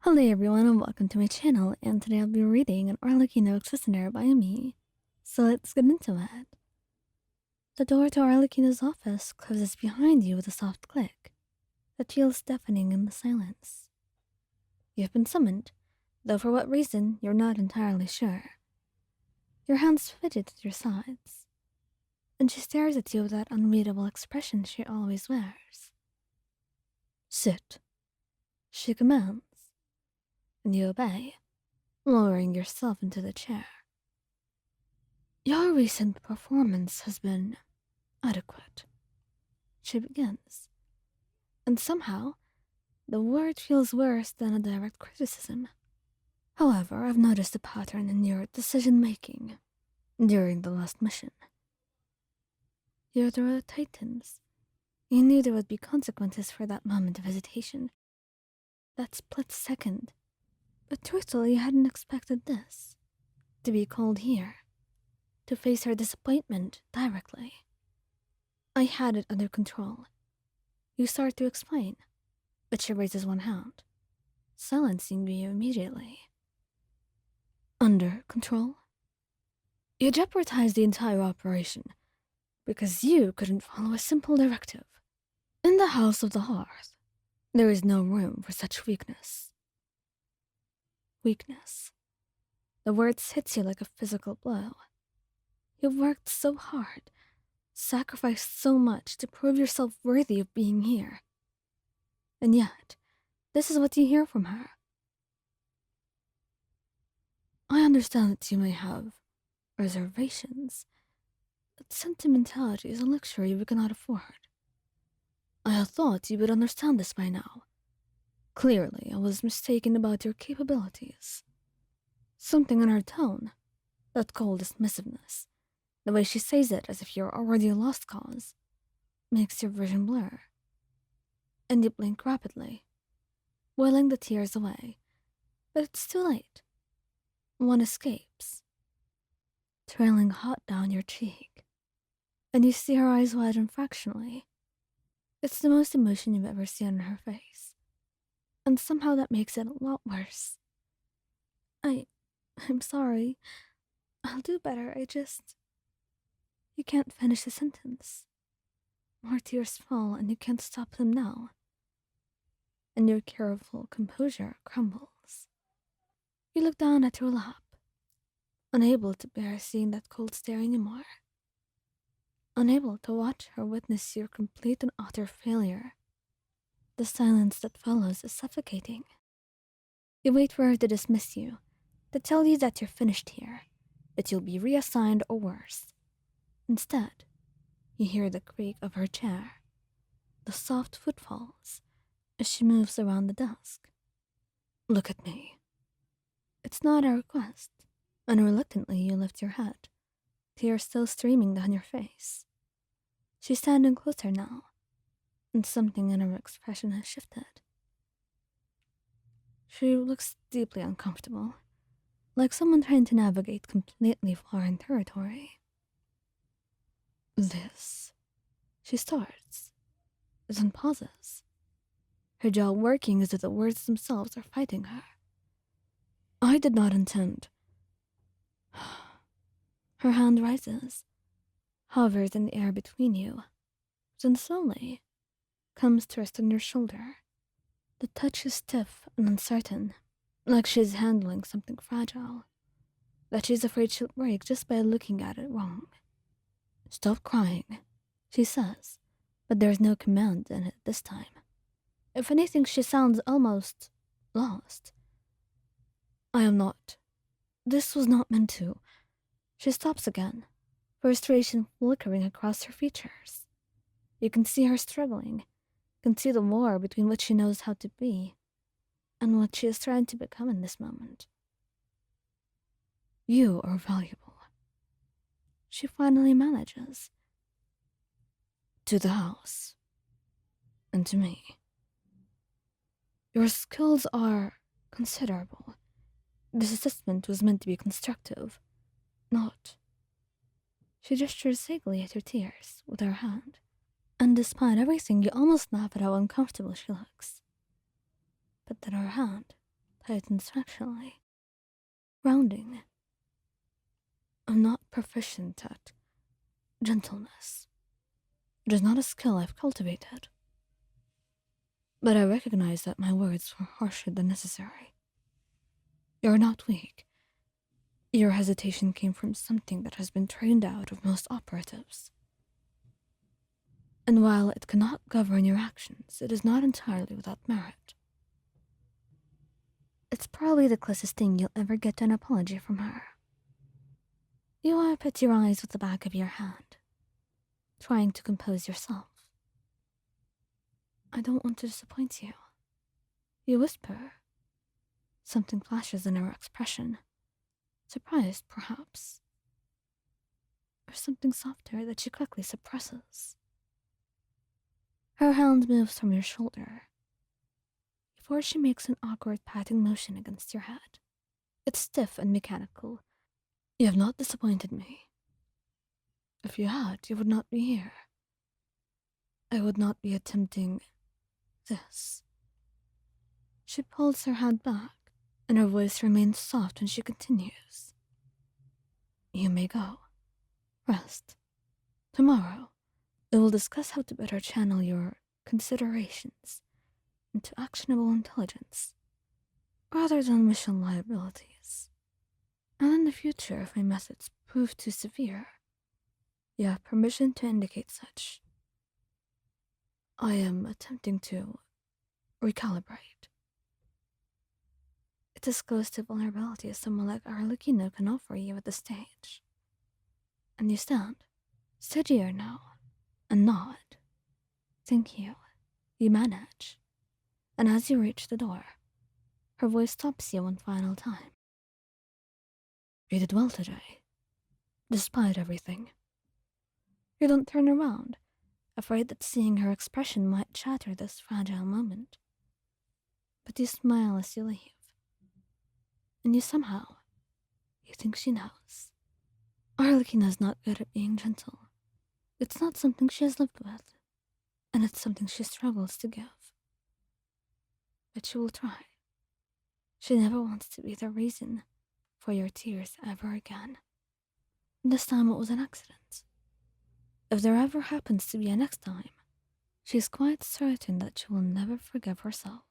Hello everyone and welcome to my channel, and today I'll be reading an Arlecchino questionnaire by me. So let's get into it. The door to Arlecchino's office closes behind you with a soft click that feels deafening in the silence. You've been summoned, though for what reason you're not entirely sure. Your hands fidget at your sides, and she stares at you with that unreadable expression she always wears. Sit, she commands, and you obey, lowering yourself into the chair. Your recent performance has been adequate, she begins, and somehow the word feels worse than a direct criticism. However, I've noticed a pattern in your decision-making during the last mission. Your throat tightens. You knew there would be consequences for that moment of hesitation, that split second. But truthfully, I hadn't expected this. To be called here. To face her disappointment directly. I had it under control. You start to explain, but she raises one hand, silencing you immediately. Under control? You jeopardized the entire operation because you couldn't follow a simple directive. In the House of the Hearth, there is no room for such weakness. Weakness. The words hit you like a physical blow. You've worked so hard, sacrificed so much to prove yourself worthy of being here. And yet, this is what you hear from her. I understand that you may have reservations, but sentimentality is a luxury we cannot afford. I had thought you would understand this by now. Clearly, I was mistaken about your capabilities. Something in her tone, that cold dismissiveness, the way she says it as if you're already a lost cause, makes your vision blur. And you blink rapidly, wailing the tears away. But it's too late. One escapes, trailing hot down your cheek, and you see her eyes widen fractionally. It's the most emotion you've ever seen on her face, and somehow that makes it a lot worse. I'm sorry. I'll do better, You can't finish the sentence. More tears fall and you can't stop them now. And your careful composure crumbles. You look down at your lap, unable to bear seeing that cold stare anymore. Unable to watch her witness your complete and utter failure. The silence that follows is suffocating. You wait for her to dismiss you, to tell you that you're finished here, that you'll be reassigned or worse. Instead, you hear the creak of her chair, the soft footfalls as she moves around the desk. Look at me. It's not a request, and reluctantly you lift your head, tears still streaming down your face. She's standing closer now, and something in her expression has shifted. She looks deeply uncomfortable, like someone trying to navigate completely foreign territory. This, she starts, then pauses, her jaw working as if the words themselves are fighting her. I did not intend. Her hand rises, hovers in the air between you, then slowly comes to rest on your shoulder. The touch is stiff and uncertain, like she's handling something fragile, that she's afraid she'll break just by looking at it wrong. Stop crying, she says, but there's no command in it this time. If anything, she sounds almost lost. I am not. This was not meant to. She stops again, frustration flickering across her features. You can see her struggling, can see the war between what she knows how to be and what she is trying to become in this moment. You are valuable. She finally manages. To the house. And to me. Your skills are considerable. This assessment was meant to be constructive, not. She gestures vaguely at her tears with her hand, and despite everything, you almost laugh at how uncomfortable she looks. But then her hand play it instructionally. Grounding. I'm not proficient at gentleness. It is not a skill I've cultivated. But I recognize that my words were harsher than necessary. You're not weak. Your hesitation came from something that has been trained out of most operatives. And while it cannot govern your actions, it is not entirely without merit. It's probably the closest thing you'll ever get to an apology from her. You wipe at your eyes with the back of your hand, trying to compose yourself. I don't want to disappoint you. You whisper. Something flashes in her expression. Surprised, perhaps. Or something softer that she quickly suppresses. Her hand moves from your shoulder, before she makes an awkward patting motion against your head. It's stiff and mechanical. You have not disappointed me. If you had, you would not be here. I would not be attempting this. She pulls her hand back, and her voice remains soft when she continues. You may go. Rest. Tomorrow, we will discuss how to better channel your considerations into actionable intelligence, rather than mission liabilities. And in the future, if my methods prove too severe, you have permission to indicate such. I am attempting to recalibrate. It disclosed the vulnerability someone like Arlecchino can offer you at the stage. And you stand, steadier now, and nod. Thank you. You manage. And as you reach the door, her voice stops you one final time. You did well today, despite everything. You don't turn around, afraid that seeing her expression might shatter this fragile moment. But you smile as you leave. And you think she knows. Arlecchino's not good at being gentle. It's not something she has lived with, and it's something she struggles to give. But she will try. She never wants to be the reason for your tears ever again. This time it was an accident. If there ever happens to be a next time, she's quite certain that she will never forgive herself.